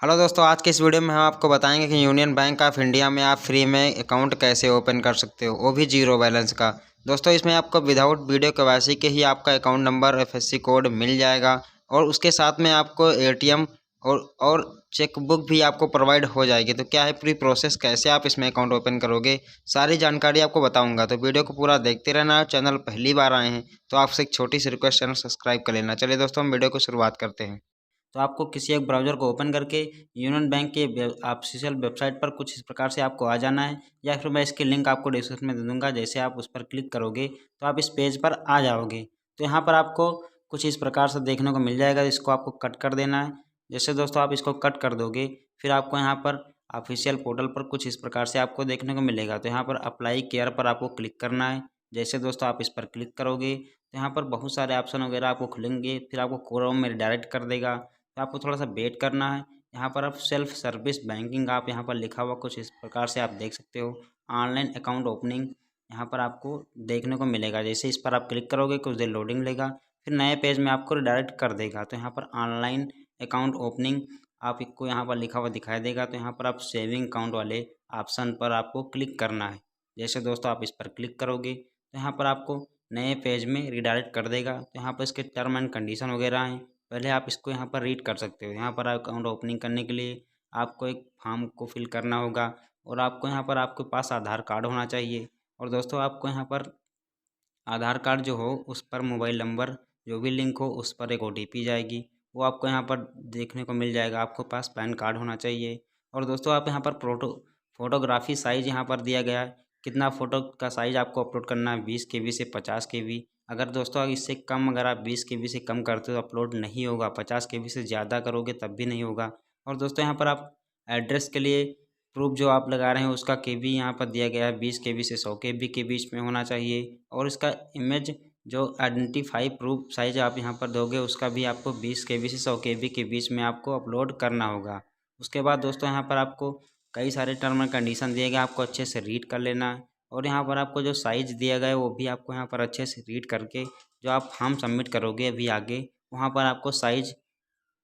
Hello दोस्तों, आज के इस वीडियो में हम आपको बताएंगे कि यूनियन बैंक ऑफ इंडिया में आप फ्री में अकाउंट कैसे ओपन कर सकते हो, वो भी जीरो बैलेंस का। दोस्तों, इसमें आपको विदाउट वीडियो केवाईसी के ही आपका अकाउंट नंबर, एफएससी कोड मिल जाएगा और उसके साथ में आपको एटीएम और चेकबुक भी आपको प्रोवाइड हो जाएगी। तो क्या है पूरी प्रोसेस, कैसे आप इसमें अकाउंट ओपन करोगे, सारी जानकारी आपको बताऊंगा। तो वीडियो को पूरा देखते रहना। चैनल पहली बार आए हैं तो आपसे एक छोटी सी रिक्वेस्ट, चैनल सब्सक्राइब कर लेना। चलिए दोस्तों, हम वीडियो को शुरुआत करते हैं। तो आपको किसी एक ब्राउज़र को ओपन करके यूनियन बैंक के ऑफिशियल वेबसाइट पर कुछ इस प्रकार से आपको आ जाना है, या फिर मैं इसकी लिंक आपको डिस्क्रिप्शन में दे दूँगा। जैसे आप उस पर क्लिक करोगे तो आप इस पेज पर आ जाओगे। तो यहाँ पर आपको कुछ इस प्रकार से देखने को मिल जाएगा, इसको आपको कट कर देना है। जैसे दोस्तों आप इसको कट कर दोगे, फिर आपको यहाँ पर ऑफिशियल पोर्टल पर कुछ इस प्रकार से आपको देखने को मिलेगा। तो यहाँ पर अप्लाई केयर पर आपको क्लिक करना है। जैसे दोस्तों आप इस पर क्लिक करोगे तो यहाँ पर बहुत सारे ऑप्शन वगैरह आपको खुलेंगे, फिर आपको क्रोम में रिडायरेक्ट कर देगा। तो आपको थोड़ा सा वेट करना है। यहाँ पर आप सेल्फ सर्विस बैंकिंग, आप यहाँ पर लिखा हुआ कुछ इस प्रकार से आप देख सकते हो। ऑनलाइन अकाउंट ओपनिंग यहाँ पर आपको देखने को मिलेगा। जैसे इस पर आप क्लिक करोगे कुछ देर लोडिंग लेगा, फिर नए पेज में आपको रिडायरेक्ट कर देगा। तो यहाँ पर ऑनलाइन अकाउंट ओपनिंग आपको यहाँ पर लिखा हुआ दिखाई देगा। तो यहाँ पर आप सेविंग अकाउंट वाले ऑप्शन पर आपको क्लिक करना है। जैसे दोस्तों आप इस पर क्लिक करोगे तो यहाँ पर आपको नए पेज में रिडायरेक्ट कर देगा। तो यहाँ पर इसके टर्म एंड कंडीशन वगैरह हैं, पहले आप इसको यहाँ पर रीड कर सकते हो। यहाँ पर अकाउंट ओपनिंग करने के लिए आपको एक फॉर्म को फिल करना होगा, और आपको यहाँ पर आपके पास आधार कार्ड होना चाहिए। और दोस्तों आपको यहाँ पर आधार कार्ड जो हो उस पर मोबाइल नंबर जो भी लिंक हो उस पर एक ओटीपी जाएगी, वो आपको यहाँ पर देखने को मिल जाएगा। आपको पास पैन कार्ड होना चाहिए। और दोस्तों आप यहाँ पर फोटोग्राफी साइज़ यहाँ पर दिया गया है, कितना फ़ोटो का साइज़ आपको अपलोड करना है, 20 KB से 50 KB। अगर दोस्तों इससे कम, अगर आप 20 KB से कम करते हो तो अपलोड नहीं होगा, 50 KB से ज़्यादा करोगे तब भी नहीं होगा। और दोस्तों यहाँ पर आप एड्रेस के लिए प्रूफ जो आप लगा रहे हैं उसका केबी यहाँ पर दिया गया है, 20 KB से 100 KB के बीच में होना चाहिए। और इसका इमेज जो आइडेंटिफाई प्रूफ साइज आप यहाँ पर दोगे उसका भी आपको 20 KB से 100 KB के बीच में आपको अपलोड करना होगा। उसके बाद दोस्तों यहाँ पर आपको कई सारे टर्म एंड कंडीशन दिए गए, आपको अच्छे से रीड कर लेना है। और यहाँ पर आपको जो साइज़ दिया गया है वो भी आपको यहाँ पर अच्छे से रीड करके जो आप फॉर्म सबमिट करोगे अभी आगे, वहाँ पर आपको साइज़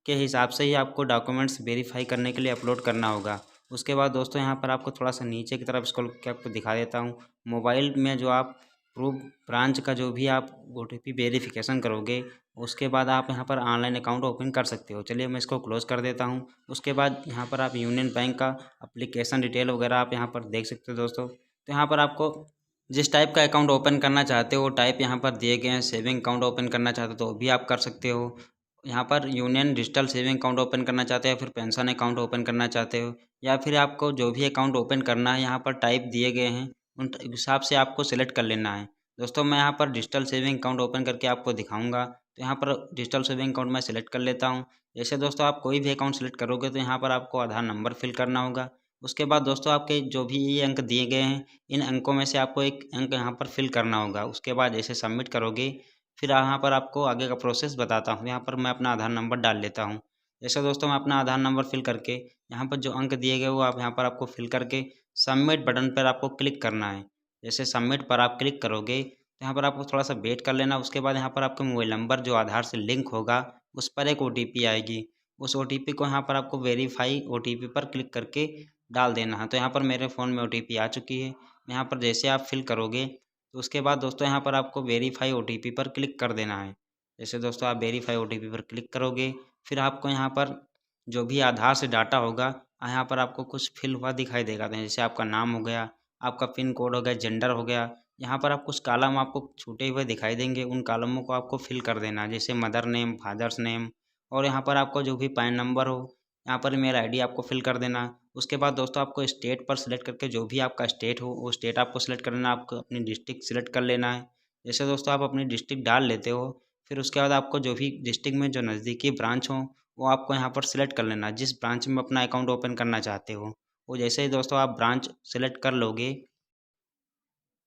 के हिसाब से ही आपको डॉक्यूमेंट्स वेरीफाई करने के लिए अपलोड करना होगा। उसके बाद दोस्तों यहाँ पर आपको थोड़ा सा नीचे की तरफ स्क्रॉल करके आपको दिखा देता हूँ। मोबाइल में जो आप प्रूफ ब्रांच का जो भी आप ओटीपी वेरिफिकेशन करोगे, उसके बाद आप यहाँ पर ऑनलाइन अकाउंट ओपन कर सकते हो। चलिए मैं इसको क्लोज़ कर देता हूँ। उसके बाद यहाँ पर आप यूनियन बैंक का अप्लीकेशन डिटेल वगैरह आप यहाँ पर देख सकते हो दोस्तों। तो यहाँ पर आपको जिस टाइप का अकाउंट ओपन करना चाहते हो वो टाइप यहाँ पर दिए गए हैं। सेविंग अकाउंट ओपन करना चाहते हो तो वो भी आप कर सकते हो। यहाँ पर union digital saving account open करना चाहते हो, या फिर पेंशन अकाउंट ओपन करना चाहते हो, या फिर आपको जो भी अकाउंट ओपन करना है यहाँ पर टाइप दिए गए हैं, उन हिसाब से आपको सिलेक्ट कर लेना है। दोस्तों मैं यहाँ पर डिजिटल सेविंग अकाउंट ओपन करके आपको दिखाऊंगा। तो यहाँ पर डिजिटल सेविंग अकाउंट मैं सिलेक्ट कर लेता हूँ। जैसे दोस्तों आप कोई भी अकाउंट सेलेक्ट करोगे तो यहाँ पर आपको आधार नंबर फिल करना होगा। उसके बाद दोस्तों आपके जो भी ये अंक दिए गए हैं, इन अंकों में से आपको एक अंक यहाँ पर फिल करना होगा। उसके बाद जैसे सबमिट करोगे, फिर यहाँ पर आपको आगे का प्रोसेस बताता हूँ। यहाँ पर मैं अपना आधार नंबर डाल लेता हूँ। जैसे दोस्तों मैं अपना आधार नंबर फिल करके यहाँ पर जो अंक दिए गए वो आप यहाँ पर आपको फिल करके सबमिट बटन पर आपको क्लिक करना है। जैसे सबमिट पर आप क्लिक करोगे तो यहाँ पर आपको थोड़ा सा वेट कर लेना। उसके बाद यहाँ पर आपके मोबाइल नंबर जो आधार से लिंक होगा उस पर एक ओटीपी आएगी। उस ओटीपी को यहाँ पर आपको वेरीफाई ओटीपी पर क्लिक करके डाल देना है। तो यहाँ पर मेरे फ़ोन में ओटीपी आ चुकी है। यहाँ पर जैसे आप फिल करोगे तो उसके बाद दोस्तों यहाँ पर आपको वेरीफाई ओटीपी पर क्लिक कर देना है। जैसे दोस्तों आप वेरीफाई ओटीपी पर क्लिक करोगे, फिर आपको यहाँ पर जो भी आधार से डाटा होगा यहाँ पर आपको कुछ फिल हुआ दिखाई देगा। तो जैसे आपका नाम हो गया, आपका पिन कोड हो गया, जेंडर हो गया। यहाँ पर आप कुछ कॉलम आपको छूटे हुए दिखाई देंगे, उन कॉलमों को आपको फिल कर देना है। जैसे मदर नेम, फादर्स नेम, और यहाँ पर आपको जो भी पैन नंबर हो, यहाँ पर ईमेल आईडी आपको फिल कर देना। उसके बाद दोस्तों आपको स्टेट पर सिलेक्ट करके जो भी आपका स्टेट हो वो स्टेट आपको सिलेक्ट कर लेना। आपको अपनी डिस्ट्रिक्ट सिलेक्ट कर लेना है। जैसे दोस्तों आप अपनी डिस्ट्रिक्ट डाल लेते हो, फिर उसके बाद आपको जो भी डिस्ट्रिक्ट में जो नज़दीकी ब्रांच हो वो आपको यहाँ पर सिलेक्ट कर लेना, जिस ब्रांच में अपना अकाउंट ओपन करना चाहते हो। वो जैसे ही दोस्तों आप ब्रांच सेलेक्ट कर लोगे,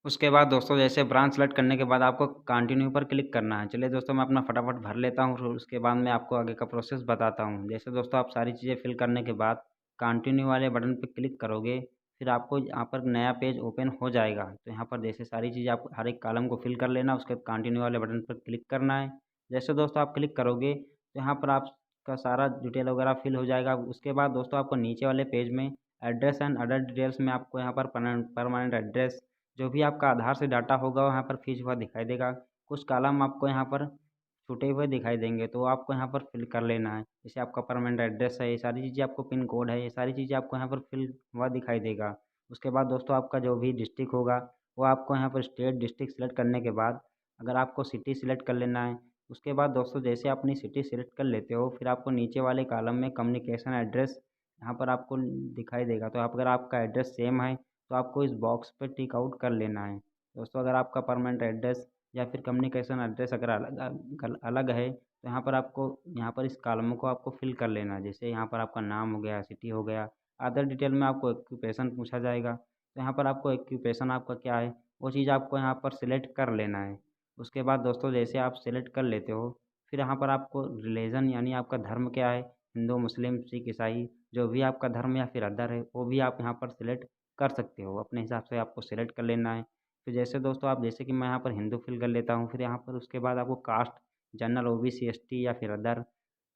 उसके बाद दोस्तों जैसे ब्रांच सेलेक्ट करने के बाद आपको कंटिन्यू पर क्लिक करना है। चलिए दोस्तों मैं अपना फटाफट भर लेता हूँ, फिर उसके बाद मैं आपको आगे का प्रोसेस बताता हूँ। जैसे दोस्तों आप सारी चीज़ें फिल करने के बाद कंटिन्यू वाले बटन पर क्लिक करोगे, फिर आपको यहाँ पर नया पेज ओपन हो जाएगा। तो यहाँ पर जैसे सारी चीज़ें आप हर एक कॉलम को फिल कर लेना, उसके बाद कंटिन्यू वाले बटन पर क्लिक करना है। जैसे दोस्तों आप क्लिक करोगे तो यहाँ पर आप उसका सारा डिटेल वगैरह फिल हो जाएगा। उसके बाद दोस्तों आपको नीचे वाले पेज में एड्रेस एंड अदर डिटेल्स में आपको यहाँ पर परमानेंट एड्रेस, जो भी आपका आधार से डाटा होगा वहाँ पर फीस हुआ दिखाई देगा। कुछ कॉलम आपको यहाँ पर छूटे हुए दिखाई देंगे, तो आपको यहाँ पर फिल कर लेना है। जैसे आपका परमानेंट एड्रेस है, ये सारी चीज़ें, आपको पिन कोड है, ये सारी चीज़ें आपको यहाँ पर फिल हुआ दिखाई देगा। उसके बाद दोस्तों आपका जो भी डिस्ट्रिक्ट होगा वो आपको यहाँ पर स्टेट डिस्ट्रिक्ट सेलेक्ट करने के बाद अगर आपको सिटी सेलेक्ट कर लेना है। उसके बाद दोस्तों जैसे अपनी सिटी सेलेक्ट कर लेते हो, फिर आपको नीचे वाले कॉलम में कम्युनिकेशन एड्रेस यहाँ पर आपको दिखाई देगा। तो आप अगर आपका एड्रेस सेम है तो आपको इस बॉक्स पर टिक आउट कर लेना है। दोस्तों अगर आपका परमानेंट एड्रेस या फिर कम्युनिकेशन एड्रेस अगर अलग अलग है तो यहाँ पर आपको यहाँ पर इस कॉलम को आपको फिल कर लेना है। जैसे यहाँ पर आपका नाम हो गया, सिटी हो गया, अदर डिटेल में आपको ऑक्यूपेशन पूछा जाएगा, तो यहाँ पर आपको ऑक्यूपेशन आपका क्या है वो चीज़ आपको यहाँ पर सिलेक्ट कर लेना है। उसके बाद दोस्तों जैसे आप सिलेक्ट कर लेते हो, फिर यहाँ पर आपको रिलीजन यानी आपका धर्म क्या है, हिंदू, मुस्लिम, सिख, ईसाई, जो भी आपका धर्म या फिर अदर है वो भी आप यहाँ पर सिलेक्ट कर सकते हो। अपने हिसाब से आपको सिलेक्ट कर लेना है। फिर जैसे दोस्तों आप, जैसे कि मैं यहाँ पर हिंदू फिल कर लेता हूँ, फिर यहाँ पर उसके बाद आपको कास्ट, जनरल, ओबीसी, एसटी या फिर अदर,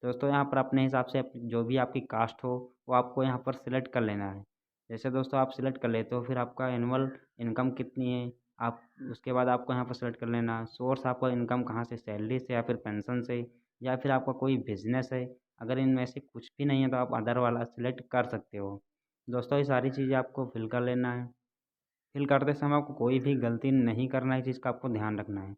दोस्तों यहाँ पर अपने हिसाब से जो भी आपकी कास्ट हो वो आपको यहाँ पर सिलेक्ट कर लेना है। जैसे दोस्तों आप सिलेक्ट कर लेते हो, फिर आपका एनुअल इनकम कितनी है आप, उसके बाद आपको यहाँ पर सेलेक्ट कर लेना। सोर्स आपका इनकम कहाँ से, सैलरी से या फिर पेंशन से या फिर आपका कोई बिजनेस है। अगर इनमें से कुछ भी नहीं है तो आप अदर वाला सिलेक्ट कर सकते हो। दोस्तों ये सारी चीज़ें आपको फिल कर लेना है। फिल करते समय आपको कोई भी गलती नहीं करना है, इस चीज़ का आपको ध्यान रखना है।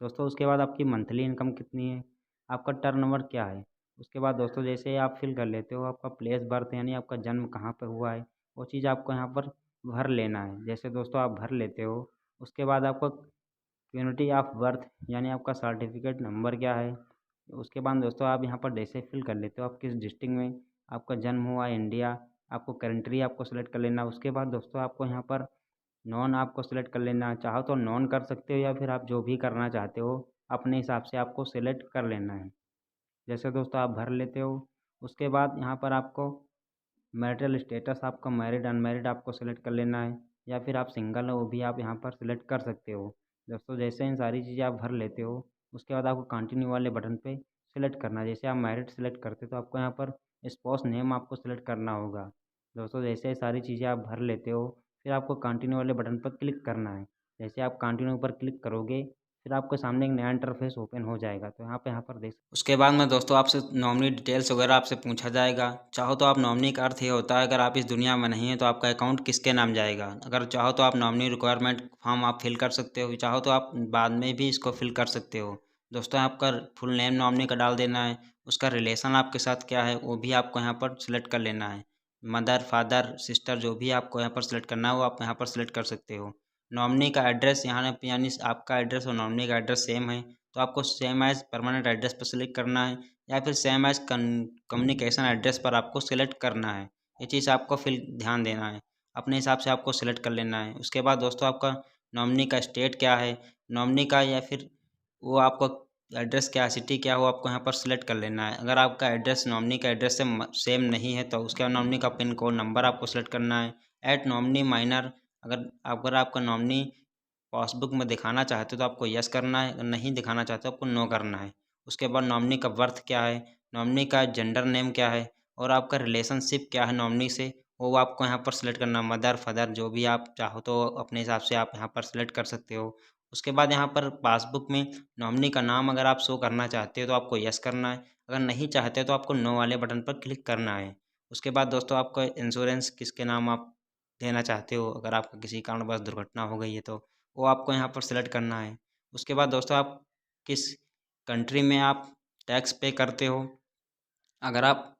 दोस्तों उसके बाद आपकी मंथली इनकम कितनी है, आपका टर्नओवर क्या है। उसके बाद दोस्तों जैसे आप फिल कर लेते हो, आपका प्लेस बर्थ यानी आपका जन्म कहाँ पर हुआ है वो चीज़ आपको यहाँ पर भर लेना है। जैसे दोस्तों आप भर लेते हो, उसके बाद आपको यूनिटी ऑफ बर्थ यानी आपका सर्टिफिकेट नंबर क्या है। उसके बाद दोस्तों आप यहाँ पर जैसे फिल कर लेते हो आप किस डिस्ट्रिक्ट में आपका जन्म हुआ, इंडिया, आपको कंट्री आपको सेलेक्ट कर लेना। उसके बाद दोस्तों आपको यहाँ पर नॉन आपको सेलेक्ट कर लेना है। चाहो तो नॉन कर सकते हो या फिर आप जो भी करना चाहते हो अपने हिसाब से आपको सेलेक्ट कर लेना है। जैसे दोस्तों आप भर लेते हो, उसके बाद यहाँ पर आपको मैरिटल स्टेटस आपका मैरिड अनमैरिड आपको सेलेक्ट कर लेना है, या फिर आप सिंगल हो वो भी आप यहाँ पर सेलेक्ट कर सकते हो। दोस्तों जैसे इन सारी चीज़ें आप भर लेते हो, उसके बाद आपको कंटिन्यू वाले बटन पे सेलेक्ट करना है। जैसे आप मैरिड सेलेक्ट करते हो तो आपको यहाँ पर स्पाउस नेम आपको सेलेक्ट करना होगा। दोस्तों जैसे सारी चीज़ें आप भर लेते हो, फिर आपको कंटिन्यू वाले बटन पर क्लिक करना है। जैसे आप कंटिन्यू पर क्लिक करोगे फिर आपके सामने एक नया इंटरफेस ओपन हो जाएगा। तो यहाँ पर देख, उसके बाद में दोस्तों आपसे नॉमिनी डिटेल्स वगैरह आपसे पूछा जाएगा। चाहो तो आप नॉमिनी का अर्थ ये होता है अगर आप इस दुनिया में नहीं हैं तो आपका अकाउंट किसके नाम जाएगा। अगर चाहो तो आप नॉमिनी रिक्वायरमेंट फॉर्म आप फिल कर सकते हो, चाहो तो आप बाद में भी इसको फिल कर सकते हो। दोस्तों आपका फुल नेम नॉमिनी का डाल देना है, उसका रिलेशन आपके साथ क्या है वो भी आपको यहाँ पर सिलेक्ट कर लेना है। मदर, फादर, सिस्टर, जो भी आपको यहाँ पर सिलेक्ट करना हो आप यहाँ पर सिलेक्ट कर सकते हो। नॉमिनी का एड्रेस यहाँ पे यानी आपका एड्रेस और नॉमिनी का एड्रेस सेम है तो आपको सेम एज परमानेंट एड्रेस पर सिलेक्ट करना है, या फिर सेम एज कम्युनिकेशन एड्रेस पर आपको सिलेक्ट करना है। ये चीज़ आपको फिर ध्यान देना है, अपने हिसाब से आपको सिलेक्ट कर लेना है। उसके बाद दोस्तों आपका नॉमिनी का स्टेट क्या है, नॉमिनी का या फिर वो आपको एड्रेस क्या है, सिटी क्या हो, आपको यहाँ पर सिलेक्ट कर लेना है। अगर आपका एड्रेस नॉमिनी का एड्रेस से सेम नहीं है तो उसके नॉमिनी का पिन कोड नंबर आपको सिलेक्ट करना है। ऐड नॉमिनी माइनर, अगर आपका नॉमिनी पासबुक में दिखाना चाहते हो तो आपको यस करना है, अगर नहीं दिखाना चाहते हो आपको नो करना है। उसके बाद नॉमिनी का बर्थ क्या है, नॉमिनी का जेंडर नेम क्या है और आपका रिलेशनशिप क्या है नॉमिनी से, वो आपको यहाँ पर सिलेक्ट करना। मदर, फादर, जो भी आप चाहो तो अपने हिसाब से आप यहाँ पर सिलेक्ट कर सकते हो। उसके बाद यहाँ पर पासबुक में नॉमिनी का नाम अगर आप शो करना चाहते हो तो आपको यस करना है, अगर नहीं चाहते तो आपको नो वाले बटन पर क्लिक करना है। उसके बाद दोस्तों आपका इंश्योरेंस किसके नाम आप देना चाहते हो, अगर आपका किसी कारणवश दुर्घटना हो गई है तो वो आपको यहाँ पर सेलेक्ट करना है। उसके बाद दोस्तों आप किस कंट्री में आप टैक्स पे करते हो, अगर आप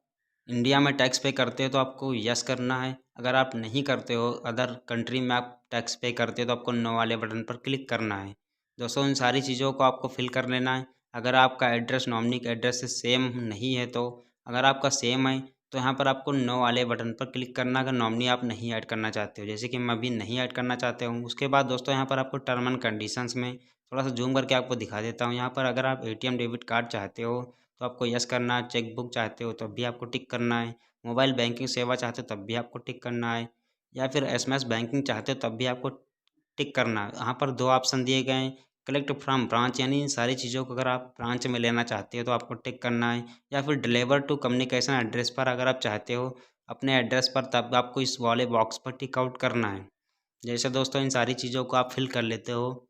इंडिया में टैक्स पे करते हो तो आपको यस करना है, अगर आप नहीं करते हो अदर कंट्री में आप टैक्स पे करते हो तो आपको नो वाले बटन पर क्लिक करना है। दोस्तों इन सारी चीज़ों को आपको फिल कर लेना है। अगर आपका एड्रेस नॉमिनी के एड्रेस से सेम नहीं है तो, अगर आपका सेम है तो यहाँ पर आपको नो वाले बटन पर क्लिक करना अगर नॉमिनी आप नहीं ऐड करना चाहते हो, जैसे कि मैं अभी नहीं ऐड करना चाहते हूँ। उसके बाद दोस्तों यहाँ पर आपको टर्म एंड कंडीशंस में थोड़ा सा जूम करके आपको दिखा देता हूँ। यहाँ पर अगर आप एटीएम डेबिट कार्ड चाहते हो तो आपको यस करना है, चेक बुक चाहते हो तब भी आपको टिक करना है, मोबाइल बैंकिंग सेवा चाहते हो तब भी आपको टिक करना है, या फिर एसएमएस बैंकिंग चाहते हो तब भी आपको टिक करना है। यहाँ पर दो ऑप्शन दिए गए हैं, कलेक्ट फ्रॉम ब्रांच, यानी इन सारी चीज़ों को अगर आप ब्रांच में लेना चाहते हो तो आपको टिक करना है, या फिर डिलीवर टू कम्युनिकेशन एड्रेस पर अगर आप चाहते हो अपने एड्रेस पर, तब आपको इस वाले बॉक्स पर टिक आउट करना है। जैसे दोस्तों इन सारी चीज़ों को आप फिल कर लेते हो,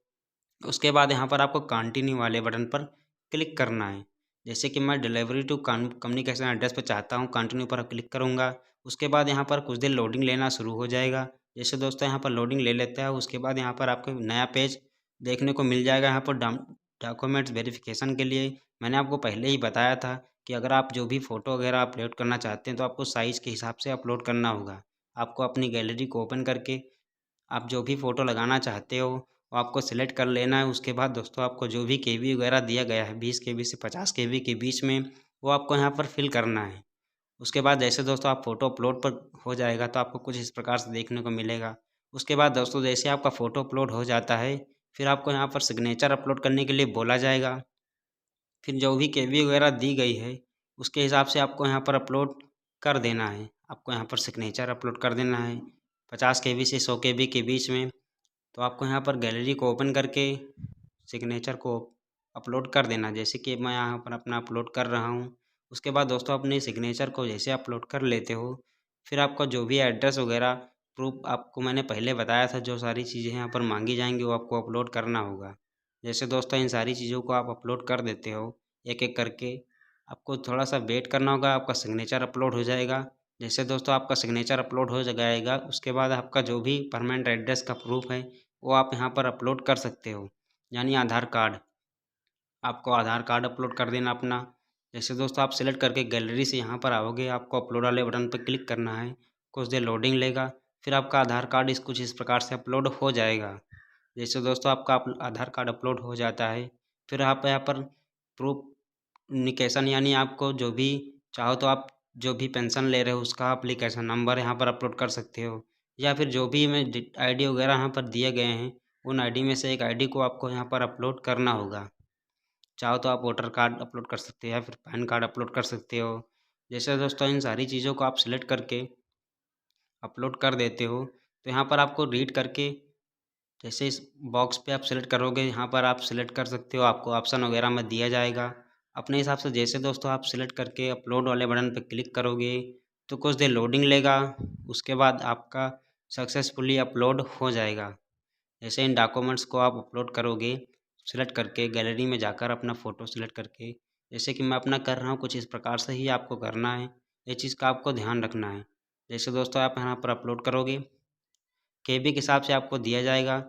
उसके बाद यहाँ पर आपको कंटिन्यू वाले बटन पर क्लिक करना है। जैसे कि मैं डिलीवरी टू कम्युनिकेशन एड्रेस पर चाहता हूँ, कंटिन्यू पर क्लिक करूँगा। उसके बाद यहाँ पर कुछ देर लोडिंग लेना शुरू हो जाएगा। जैसे दोस्तों यहाँ पर लोडिंग ले लेता है, उसके बाद यहाँ पर आपको नया पेज देखने को मिल जाएगा। यहाँ पर डॉक्यूमेंट्स वेरिफिकेशन के लिए मैंने आपको पहले ही बताया था कि अगर आप जो भी फ़ोटो वगैरह अपलोड करना चाहते हैं तो आपको साइज़ के हिसाब से अपलोड करना होगा। आपको अपनी गैलरी को ओपन करके आप जो भी फ़ोटो लगाना चाहते हो वो आपको सिलेक्ट कर लेना है। उसके बाद दोस्तों आपको जो भी केबी वगैरह दिया गया है 20 केबी से 50 केबी के बीच में, वो आपको यहाँ पर फिल करना है। उसके बाद जैसे दोस्तों आप फ़ोटो अपलोड पर हो जाएगा तो आपको कुछ इस प्रकार से देखने को मिलेगा। उसके बाद दोस्तों जैसे आपका फ़ोटो अपलोड हो जाता है, फिर आपको यहाँ पर सिग्नेचर अपलोड करने के लिए बोला जाएगा। फिर जो भी केबी वगैरह दी गई है उसके हिसाब से आपको यहाँ पर अपलोड कर देना है। आपको यहाँ पर सिग्नेचर अपलोड कर देना है 50 केबी से 100 केबी के बीच में। तो आपको यहाँ पर गैलरी को ओपन करके सिग्नेचर को अपलोड कर देना, जैसे कि मैं यहाँ पर अपना अपलोड कर रहा हूँ। उसके बाद दोस्तों अपने सिग्नेचर को जैसे अपलोड कर लेते हो, फिर आपका जो भी एड्रेस वगैरह प्रूफ आपको मैंने पहले बताया था, जो सारी चीज़ें यहाँ पर मांगी जाएंगी वो आपको अपलोड करना होगा। जैसे दोस्तों इन सारी चीज़ों को आप अपलोड कर देते हो एक एक करके, आपको थोड़ा सा वेट करना होगा, आपका सिग्नेचर अपलोड हो जाएगा। जैसे दोस्तों आपका सिग्नेचर अपलोड हो जाएगा, उसके बाद आपका जो भी परमानेंट एड्रेस का प्रूफ है वो आप यहाँ पर अपलोड कर सकते हो, यानी आधार कार्ड। आपको आधार कार्ड अपलोड कर देना अपना। जैसे दोस्तों आप सिलेक्ट करके गैलरी से यहाँ पर आओगे, आपको अपलोड वाले बटन पर क्लिक करना है। कुछ देर लोडिंग लेगा, फिर आपका आधार कार्ड कुछ इस प्रकार से अपलोड हो जाएगा। जैसे दोस्तों आपका आधार कार्ड अपलोड हो जाता है, फिर आप यहाँ पर प्रूफ निकेशन, यानी आपको जो भी चाहो तो आप जो भी पेंशन ले रहे हो उसका एप्लीकेशन नंबर यहाँ पर अपलोड कर सकते हो, या फिर जो भी मैं आईडी वगैरह यहाँ पर दिए गए हैं उन आईडी में से एक आईडी को आपको यहाँ पर अपलोड करना होगा। चाहो तो आप वोटर कार्ड अपलोड कर सकते हो या फिर पैन कार्ड अपलोड कर सकते हो। जैसे दोस्तों इन सारी चीज़ों को आप सिलेक्ट करके अपलोड कर देते हो, तो यहाँ पर आपको रीड करके जैसे इस बॉक्स पे आप सिलेक्ट करोगे, यहाँ पर आप सिलेक्ट कर सकते हो, आपको ऑप्शन वगैरह में दिया जाएगा अपने हिसाब से। जैसे दोस्तों आप सिलेक्ट करके अपलोड वाले बटन पर क्लिक करोगे तो कुछ देर लोडिंग लेगा, उसके बाद आपका सक्सेसफुली अपलोड हो जाएगा। जैसे इन डॉक्यूमेंट्स को आप अपलोड करोगे सिलेक्ट करके गैलरी में जाकर अपना फ़ोटो सिलेक्ट करके, जैसे कि मैं अपना कर रहा हूँ, कुछ इस प्रकार से ही आपको करना है। ये चीज़ का आपको ध्यान रखना है। जैसे दोस्तों आप यहाँ पर अपलोड करोगे, केबी के हिसाब से आपको दिया जाएगा।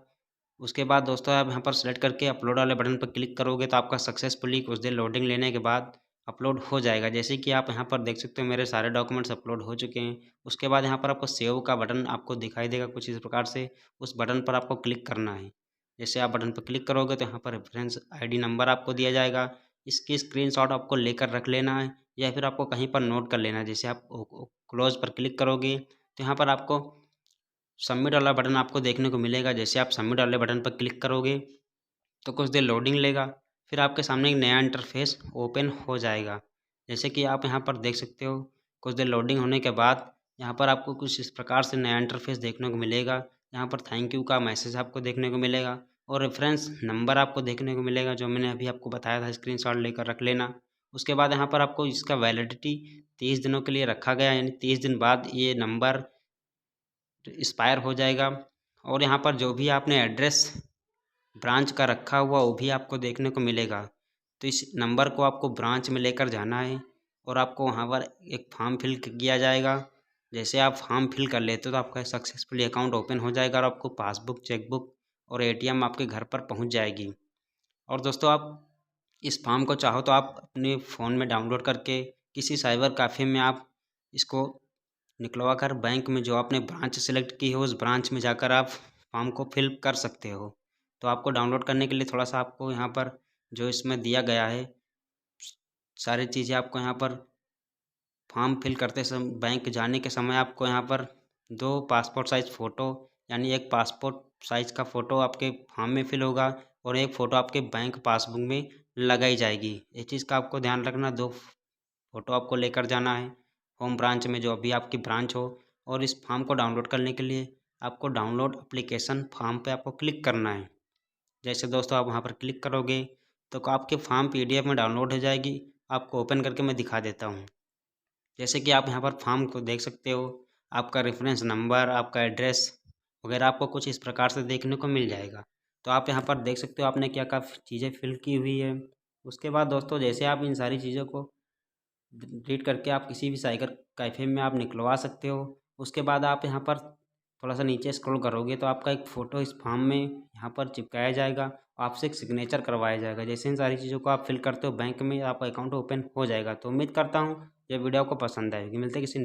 उसके बाद दोस्तों आप यहाँ पर सेलेक्ट करके अपलोड वाले बटन पर क्लिक करोगे तो आपका सक्सेसफुली कुछ देर लोडिंग लेने के बाद अपलोड हो जाएगा। जैसे कि आप यहाँ पर देख सकते हो मेरे सारे डॉक्यूमेंट्स अपलोड हो चुके हैं। उसके बाद यहाँ पर आपको सेव का बटन आपको दिखाई देगा कुछ इस प्रकार से, उस बटन पर आपको क्लिक करना है। जैसे आप बटन पर क्लिक करोगे तो यहाँ पर रेफरेंस आईडी नंबर आपको दिया जाएगा, इसकी स्क्रीनशॉट आपको लेकर रख लेना है या फिर आपको कहीं पर नोट कर लेना है। जैसे आप क्लोज पर क्लिक करोगे तो यहाँ पर आपको सबमिट वाला बटन आपको देखने को मिलेगा। जैसे आप सबमिट वाले बटन पर क्लिक करोगे तो कुछ देर लोडिंग लेगा, फिर आपके सामने एक नया इंटरफेस ओपन हो जाएगा। जैसे कि आप यहाँ पर देख सकते हो, कुछ देर लोडिंग होने के बाद यहाँ पर आपको कुछ इस प्रकार से नया इंटरफेस देखने को मिलेगा। यहाँ पर थैंक यू का मैसेज आपको देखने को मिलेगा और रेफरेंस नंबर आपको देखने को मिलेगा, जो मैंने अभी आपको बताया था, स्क्रीनशॉट लेकर रख लेना। उसके बाद यहाँ पर आपको इसका वैलिडिटी 30 दिनों के लिए रखा गया, यानी 30 दिन बाद ये नंबर एक्सपायर हो जाएगा। और यहाँ पर जो भी आपने एड्रेस ब्रांच का रखा हुआ वो भी आपको देखने को मिलेगा। तो इस नंबर को आपको ब्रांच में लेकर जाना है और आपको वहाँ पर एक फॉर्म फिल किया जाएगा। जैसे आप फॉर्म फिल कर लेते हो तो आपका सक्सेसफुली अकाउंट ओपन हो जाएगा और आपको पासबुक, चेकबुक और एटीएम आपके घर पर पहुँच जाएगी। और दोस्तों आप इस फॉर्म को चाहो तो आप अपने फ़ोन में डाउनलोड करके किसी साइबर कैफ़े में आप इसको निकलवा कर बैंक में जो आपने ब्रांच सेलेक्ट की हो उस ब्रांच में जाकर आप फॉर्म को फिल कर सकते हो। तो आपको डाउनलोड करने के लिए थोड़ा सा आपको यहाँ पर जो इसमें दिया गया है सारी चीज़ें आपको यहाँ पर फॉर्म फिल करते समय बैंक जाने के समय आपको यहाँ पर 2 पासपोर्ट साइज़ फ़ोटो, यानी एक पासपोर्ट साइज़ का फ़ोटो आपके फॉर्म में फिल होगा और एक फ़ोटो आपके बैंक पासबुक में लगाई जाएगी। इस चीज़ का आपको ध्यान रखना, 2 फ़ोटो आपको लेकर जाना है होम ब्रांच में, जो अभी आपकी ब्रांच हो। और इस फॉर्म को डाउनलोड करने के लिए आपको डाउनलोड एप्लीकेशन फॉर्म पे आपको क्लिक करना है। जैसे दोस्तों आप वहाँ पर क्लिक करोगे तो आपके फॉर्म PDF में डाउनलोड हो जाएगी। आपको ओपन करके मैं दिखा देता हूँ। जैसे कि आप यहाँ पर फॉर्म को देख सकते हो, आपका रेफरेंस नंबर, आपका एड्रेस वगैरह आपको कुछ इस प्रकार से देखने को मिल जाएगा। तो आप यहाँ पर देख सकते हो आपने क्या क्या चीज़ें फिल की हुई है। उसके बाद दोस्तों जैसे आप इन सारी चीज़ों को रीड करके आप किसी भी साइबर कैफ़े में आप निकलवा सकते हो। उसके बाद आप यहाँ पर थोड़ा सा नीचे स्क्रॉल करोगे तो आपका एक फ़ोटो इस फॉर्म में यहाँ पर चिपकाया जाएगा। आपसे एक सिग्नेचर करवाया जाएगा। जैसे इन सारी चीज़ों को आप फिल करते हो बैंक में, आपका अकाउंट ओपन हो जाएगा। तो उम्मीद करता हूँ ये वीडियो आपको पसंद आएगी। मिलते हैं किसी